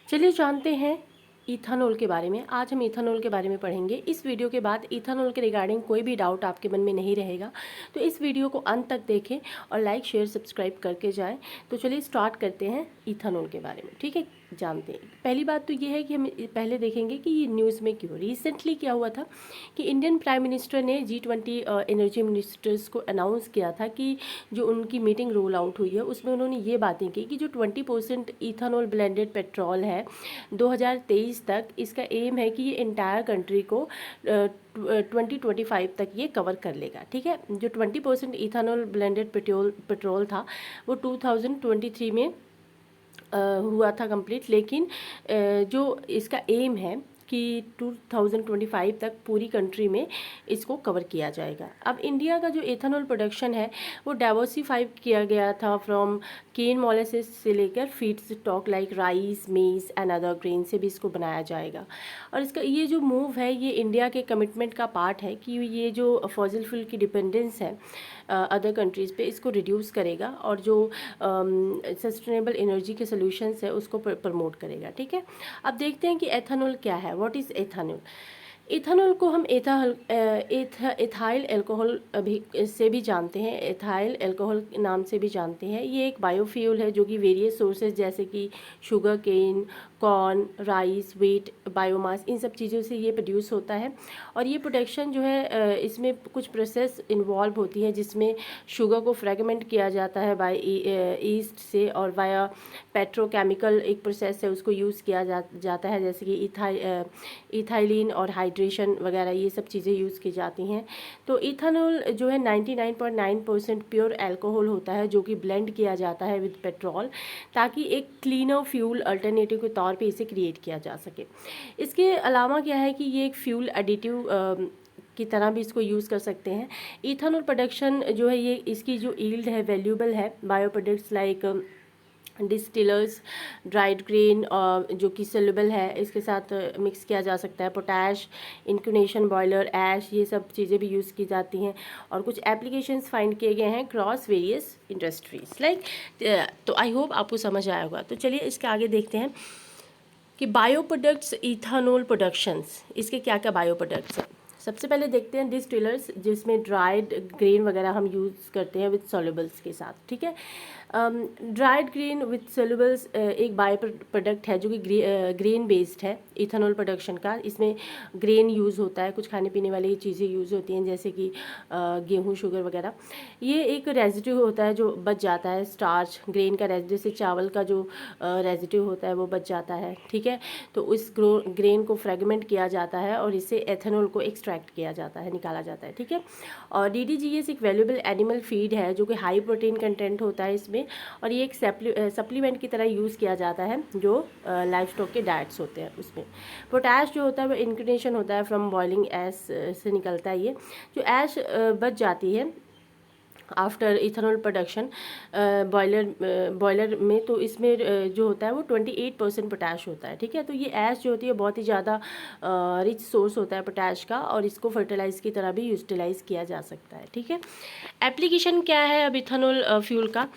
चलिए जानते हैं इथानॉल के बारे में। आज हम इथानॉल के बारे में पढ़ेंगे। इस वीडियो के बाद इथानॉल के रिगार्डिंग कोई भी डाउट आपके मन में नहीं रहेगा, तो इस वीडियो को अंत तक देखें और लाइक शेयर सब्सक्राइब करके जाएं। तो चलिए स्टार्ट करते हैं इथानॉल के बारे में। ठीक है, जानते हैं। पहली बात तो ये है कि हम पहले देखेंगे कि ये न्यूज़ में क्यों। रिसेंटली क्या हुआ था कि इंडियन प्राइम मिनिस्टर ने G20 एनर्जी मिनिस्टर्स को अनाउंस किया था कि जो उनकी मीटिंग रोल आउट हुई है उसमें उन्होंने ये बातें की कि जो 20% इथानॉल ब्लेंडेड पेट्रोल है 2023 तक, इसका एम है कि ये इंटायर कंट्री को 2025 तक ये कवर कर लेगा। ठीक है, जो 20% इथानॉल ब्लेंडेड पेट्रोल था वो 2023 में हुआ था कंप्लीट, लेकिन जो इसका एम है कि 2025 तक पूरी कंट्री में इसको कवर किया जाएगा। अब इंडिया का जो एथेनॉल प्रोडक्शन है वो डाइवर्सिफाई किया गया था फ्रॉम केन मोलेसिस से लेकर फीड स्टॉक लाइक राइस, मेज एंड अदर ग्रेन से भी इसको बनाया जाएगा। और इसका ये जो मूव है ये इंडिया के कमिटमेंट का पार्ट है कि ये जो फॉसिल फ्यूल की डिपेंडेंस है अदर कंट्रीज़ पे, इसको रिड्यूस करेगा और जो सस्टेनेबल एनर्जी के सोल्यूशंस है उसको प्रमोट करेगा। ठीक है, अब देखते हैं कि एथेनॉल क्या है। What is ethanol? इथानॉल को हम एथाइल अल्कोहल भी से भी जानते हैं, एथाइल अल्कोहल नाम से भी जानते हैं। ये एक बायोफ्यूल है जो कि वेरियस सोर्सेज जैसे कि sugar cane, corn, rice, wheat, biomass, इन सब चीज़ों से ये प्रोड्यूस होता है। और ये प्रोडक्शन जो है इसमें कुछ प्रोसेस इन्वॉल्व होती है जिसमें शुगर को फ्रेगमेंट किया जाता है बाय ईस्ट से, और वाया पेट्रोकेमिकल एक प्रोसेस है उसको यूज़ किया जाता है, जैसे कि इथाइलिन और हाइड्रेशन वगैरह ये सब चीज़ें यूज़ की जाती हैं। तो इथानॉल जो है 99.9% प्योर अल्कोहल होता है जो कि ब्लेंड किया जाता है विद पेट्रोल, ताकि एक क्लीनर फ्यूल अल्टरनेटिव के तौर पे इसे क्रिएट किया जा सके। इसके अलावा क्या है कि ये एक फ्यूल एडिटिव की तरह भी इसको यूज़ कर सकते हैं। इथानॉल प्रोडक्शन जो है ये इसकी जो यील्ड है वैल्यूएबल है। Bio products like distillers, dried grain जो कि सोल्यूबल है, इसके साथ मिक्स किया जा सकता है। पोटैश, इंक्यूनेशन बॉयलर, ऐश, ये सब चीज़ें भी यूज़ की जाती हैं। और कुछ एप्लीकेशंस फाइंड किए गए हैं क्रॉस वेरियस इंडस्ट्रीज लाइक। तो आई होप आपको समझ आया होगा। तो चलिए इसके आगे देखते हैं कि बायो प्रोडक्ट्स इथानॉल प्रोडक्शंस, इसके क्या क्या बायो प्रोडक्ट्स हैं। सबसे पहले देखते हैं डिस्टिलर्स, जिसमें ड्राइड ग्रेन वगैरह हम यूज़ करते हैं विद सोल्यूबल्स के साथ। ठीक है, ड्राइड ग्रेन विद सोल्यूबल्स एक बायो प्रोडक्ट है जो कि ग्रेन बेस्ड है इथानॉल प्रोडक्शन का। इसमें ग्रेन यूज़ होता है, कुछ खाने पीने वाली चीज़ें यूज़ होती हैं जैसे कि गेहूँ, शुगर वगैरह। ये एक रेजिड्यू होता है जो बच जाता है, स्टार्च ग्रेन का रेजिड्यू से चावल का जो रेजिड्यू होता है वो बच जाता है। ठीक है, तो उस ग्रेन को फ्रेगमेंट किया जाता है और इससे एथेनॉल को एक्सट्रैक्ट किया जाता है, निकाला जाता है। ठीक है, और DDGS एक वैल्यूएबल एनिमल फीड है जो कि हाई प्रोटीन कंटेंट होता है इसमें, और ये एक सप्लीमेंट की तरह यूज़ किया जाता है जो लाइफ स्टॉक के डाइट्स होते हैं उसमें। पोटैश जो होता है वो इंक्यूनेशन होता है फ्रॉम बॉइलिंग ऐश से निकलता है। ये जो ऐश बच जाती है आफ्टर इथेनॉल प्रोडक्शन बॉयलर में, तो इसमें जो होता है वो 28% पोटैश होता है। ठीक है, तो ये ऐश जो होती है बहुत ही ज़्यादा रिच सोर्स होता है पोटैश का, और इसको फर्टिलाइज की तरह भी यूटिलाइज किया जा सकता है। ठीक है, एप्लीकेशन क्या है अब इथेनॉल फ्यूल का।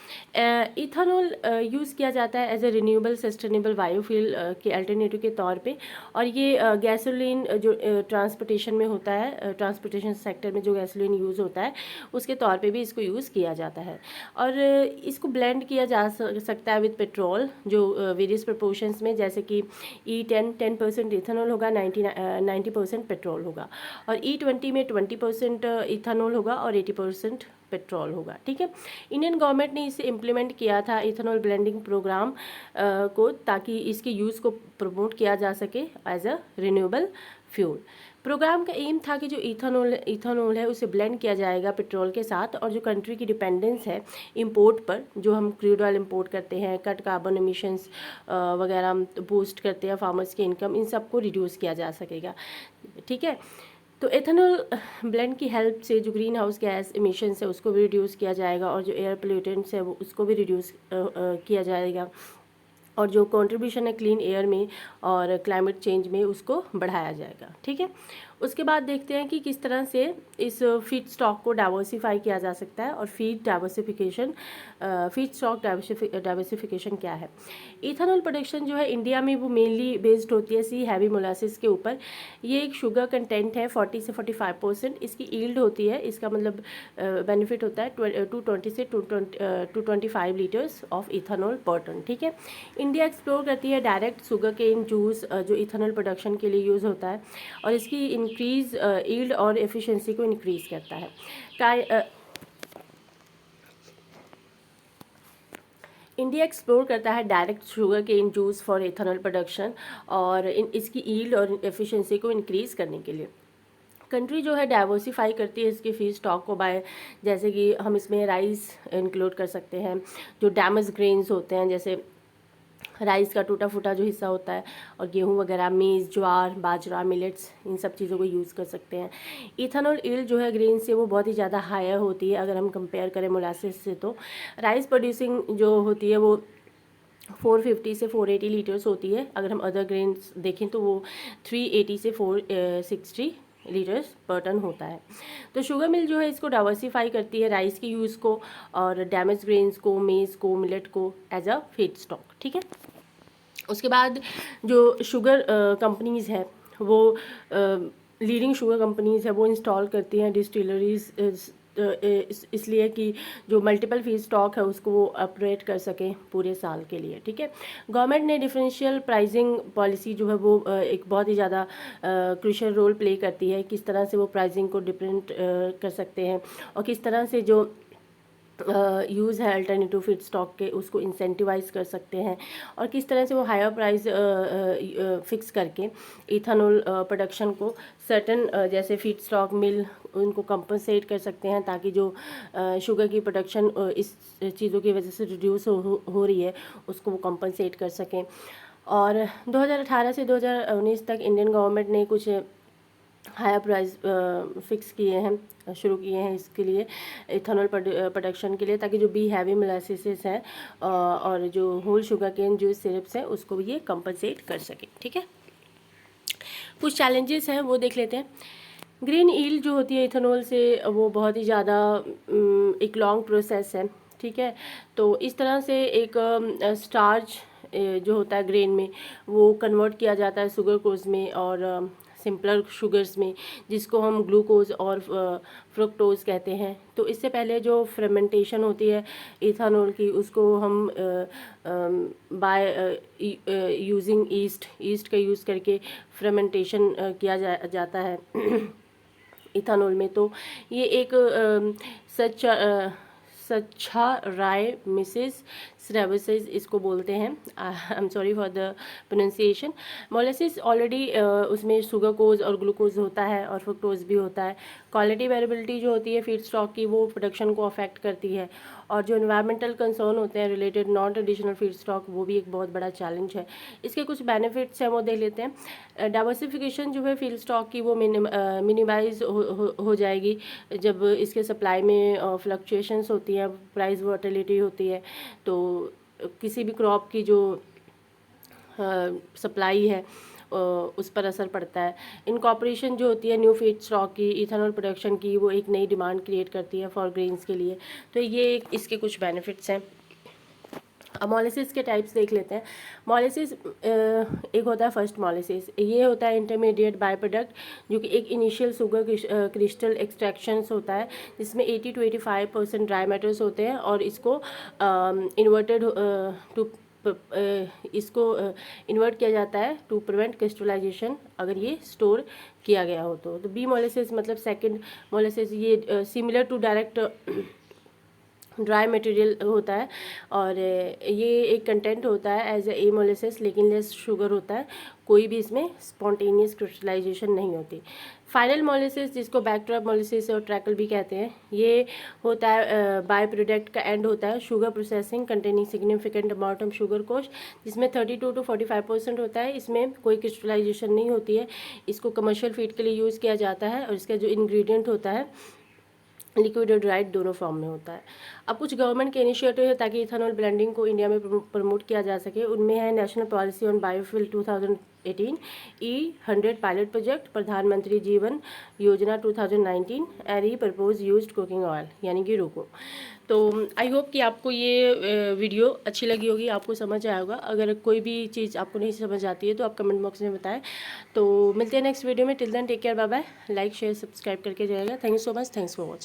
इथेनॉल यूज़ किया जाता है as a renewable sustainable biofuel के अल्टरनेटिव के तौर पे, और ये गैसोलीन जो ट्रांसपोर्टेशन में होता है, ट्रांसपोर्टेशन सेक्टर में जो गैसोलीन यूज़ होता है उसके तौर पे भी इसको यूज़ किया जाता है। और इसको ब्लेंड किया जा सकता है विद पेट्रोल जो वेरियस प्रपोर्शंस में, जैसे कि E10% इथेनॉल होगा, 90% पेट्रोल होगा, और E20 में 20% इथेनॉल होगा और 80% पेट्रोल होगा। ठीक है, इंडियन गवर्नमेंट ने इसे इम्प्लीमेंट किया था इथेनॉल ब्लेंडिंग प्रोग्राम को, ताकि इसके यूज़ को प्रमोट किया जा सके as a renewable fuel. Program का एम था कि जो इथेनॉल है उसे ब्लेंड किया जाएगा पेट्रोल के साथ, और जो कंट्री की डिपेंडेंस है इंपोर्ट पर, जो हम क्रूड ऑयल इंपोर्ट करते हैं, कट कार्बन एमिशंस वगैरह बूस्ट करते हैं फार्मर्स की इनकम, इन सबको रिड्यूस किया जा सकेगा। ठीक है, तो एथेनॉल ब्लेंड की हेल्प से जो ग्रीन हाउस गैस एमिशंस है उसको भी रिड्यूस किया जाएगा, और जो एयर पोल्यूटेंट्स है वो उसको भी रिड्यूस किया जाएगा, और जो कंट्रीब्यूशन है क्लीन एयर में और क्लाइमेट चेंज में उसको बढ़ाया जाएगा। ठीक है, उसके बाद देखते हैं कि किस तरह से इस फीड स्टॉक को डाइवर्सिफाई किया जा सकता है और फीड स्टॉक डाइवर्सिफिकेशन क्या है। इथेनॉल प्रोडक्शन जो है इंडिया में वो मेनली बेस्ड होती है सी हैवी मोलासिस के ऊपर। ये एक शुगर कंटेंट है 40 से 45%। इसकी ईल्ड होती है, इसका मतलब बेनिफिट होता है 220 से 225 litres of ethanol per ton. ठीक है, इंडिया एक्सप्लोर करती है डायरेक्ट शुगर केन जूस जो इथेनॉल प्रोडक्शन के लिए यूज़ होता है और इसकी इंक्रीज ईल्ड और एफिशिएंसी को इंक्रीज करता है। इंडिया एक्सप्लोर करता है direct sugarcane juice for ethanol production और इसकी ईल्ड और एफिशिएंसी को इंक्रीज करने के लिए कंट्री जो है डाइवर्सिफाई करती है इसके फीड स्टॉक को बाय, जैसे कि हम इसमें राइस इंक्लूड कर सकते हैं, जो डैमेज ग्रेन्स होते हैं जैसे राइस का टूटा फूटा जो हिस्सा होता है, और गेहूं वगैरह, मेज़, ज्वार, बाजरा, मिलेट्स, इन सब चीज़ों को यूज़ कर सकते हैं। इथेनॉल ईल्ड जो है ग्रेन से वो बहुत ही ज़्यादा हायर होती है अगर हम कंपेयर करें मोलासिस से। तो राइस प्रोड्यूसिंग जो होती है वो 450 से 480 लीटर्स होती है। अगर हम अदर ग्रेन्स देखें तो वो 380 से 460 लीटर्स पर टन होता है। तो शुगर मिल जो है इसको डाइवर्सिफाई करती है राइस के यूज़ को और डैमेज ग्रेन्स को, मेज़ को, मिलेट को एज अ फीड स्टॉक। ठीक है, उसके बाद जो शुगर कंपनीज़ है वो लीडिंग शुगर कंपनीज़ है वो इंस्टॉल करती हैं डिस्टिलरीज इसलिए कि जो मल्टीपल फीड स्टॉक है उसको वो ऑपरेट कर सकें पूरे साल के लिए। ठीक है, गवर्नमेंट ने डिफरेंशियल प्राइसिंग पॉलिसी जो है वो एक बहुत ही ज़्यादा क्रूशियल रोल प्ले करती है। किस तरह से वो प्राइसिंग को डिफरेंट कर सकते हैं और किस तरह से जो यूज़ है अल्टरनेटिव फीड स्टॉक के उसको इंसेंटिवाइज कर सकते हैं और किस तरह से वो हायर प्राइस फिक्स करके इथेनॉल प्रोडक्शन को सर्टन जैसे फीड स्टॉक मिल उनको कंपनसेट कर सकते हैं ताकि जो शुगर की प्रोडक्शन इस चीज़ों की वजह से रिड्यूस हो रही है उसको वो कंपनसेट कर सकें। और 2018 से 2019 तक इंडियन गवर्नमेंट ने कुछ हायर प्राइस फिक्स किए हैं, शुरू किए हैं इसके लिए इथेनॉल प्रोडक्शन के लिए, ताकि जो बी हैवी मोलासिस हैं और जो होल शुगर केन जो सिरप्स हैं उसको ये कंपनसेट कर सके। ठीक है, कुछ चैलेंजेस हैं वो देख लेते हैं। ग्रीन ईल्ड जो होती है इथेनॉल से वो बहुत ही ज़्यादा एक लॉन्ग प्रोसेस है। ठीक है, तो इस तरह से एक स्टार्च जो होता है ग्रेन में वो कन्वर्ट किया जाता है सुगरकोज में और सिंपलर शुगर्स में, जिसको हम ग्लूकोज और फ्रुक्टोज कहते हैं। तो इससे पहले जो फर्मेंटेशन होती है इथेनॉल की उसको हम बाय यूजिंग ईस्ट का यूज़ करके फर्मेंटेशन किया जाता है इथेनॉल में। तो ये एक सच्चा राय मिसेस स्रेबसिस इसको बोलते हैं। I am sorry for the pronunciation. Molasses already उसमें सुगरकोज और ग्लूकोज होता है और फ्रुक्टोज भी होता है। क्वालिटी वेरिएबिलिटी जो होती है फीड स्टॉक की वो प्रोडक्शन को अफेक्ट करती है और जो एनवायरमेंटल कंसर्न होते हैं related non traditional feed stock वो भी एक बहुत बड़ा चैलेंज है। इसके कुछ बेनिफिट्स हैं वो देख लेते हैं। डाइवर्सिफिकेशन जो है फीड स्टॉक की वो मिनिमाइज हो जाएगी जब इसके सप्लाई में फ्लक्चुएशंस होती हैं, प्राइस वोलेटिलिटी होती है, तो किसी भी क्रॉप की जो सप्लाई है उस पर असर पड़ता है। इनकॉर्पोरेशन जो होती है न्यू फीड स्टॉक की इथेनॉल प्रोडक्शन की वो एक नई डिमांड क्रिएट करती है फॉर ग्रेन्स के लिए। तो ये इसके कुछ बेनिफिट्स हैं। अब मोलासिस के टाइप्स देख लेते हैं। मोलासिस एक होता है फर्स्ट मोलासिस, ये होता है इंटरमीडिएट बाय प्रोडक्ट जो कि एक इनिशियल शुगर क्रिस्टल एक्सट्रैक्शंस होता है जिसमें 80 to 85% ड्राई मैटर्स होते हैं और इसको इन्वर्टेड टू इसको इन्वर्ट किया जाता है टू प्रिवेंट क्रिस्टलाइजेशन अगर ये स्टोर किया गया हो तो बी मोलासिस मतलब सेकंड मोलासिस ये similar to direct dry material होता है और ये एक कंटेंट होता है एज ए मोलासिस लेकिन लेस शुगर होता है, कोई भी इसमें स्पॉन्टेनियस क्रिस्टलाइजेशन नहीं होती। फाइनल मोलासिस जिसको बैकड्रॉप मोलासिस और ट्रैकल भी कहते हैं, ये होता है बाय प्रोडक्ट का एंड होता है sugar processing containing significant amount of sugar कोश जिसमें 32 to 45% होता है। इसमें कोई क्रिस्टलाइजेशन नहीं होती है। इसको कमर्शियल फीड के लिए यूज़ किया जाता है और इसका जो इंग्रेडिएंट होता है लिक्विड और ड्राइड दोनों फॉर्म में होता है। अब कुछ गवर्नमेंट के इनिशिएटिव है ताकि इथेनॉल ब्लेंडिंग को इंडिया में प्रमोट किया जा सके। उनमें है national policy on biofuel 2018, E100 pilot project, प्रधानमंत्री जीवन योजना 2019 and E propose used cooking oil यानी कि रोको। तो आई होप कि आपको ये वीडियो अच्छी लगी होगी, आपको समझ आया होगा। अगर कोई भी चीज़ आपको नहीं समझ आती है तो आप कमेंट बॉक्स में बताएं। तो मिलते हैं नेक्स्ट वीडियो में। Till then take care, bye bye. Like share subscribe करके जाएगा। Thank you so much, thanks for watching.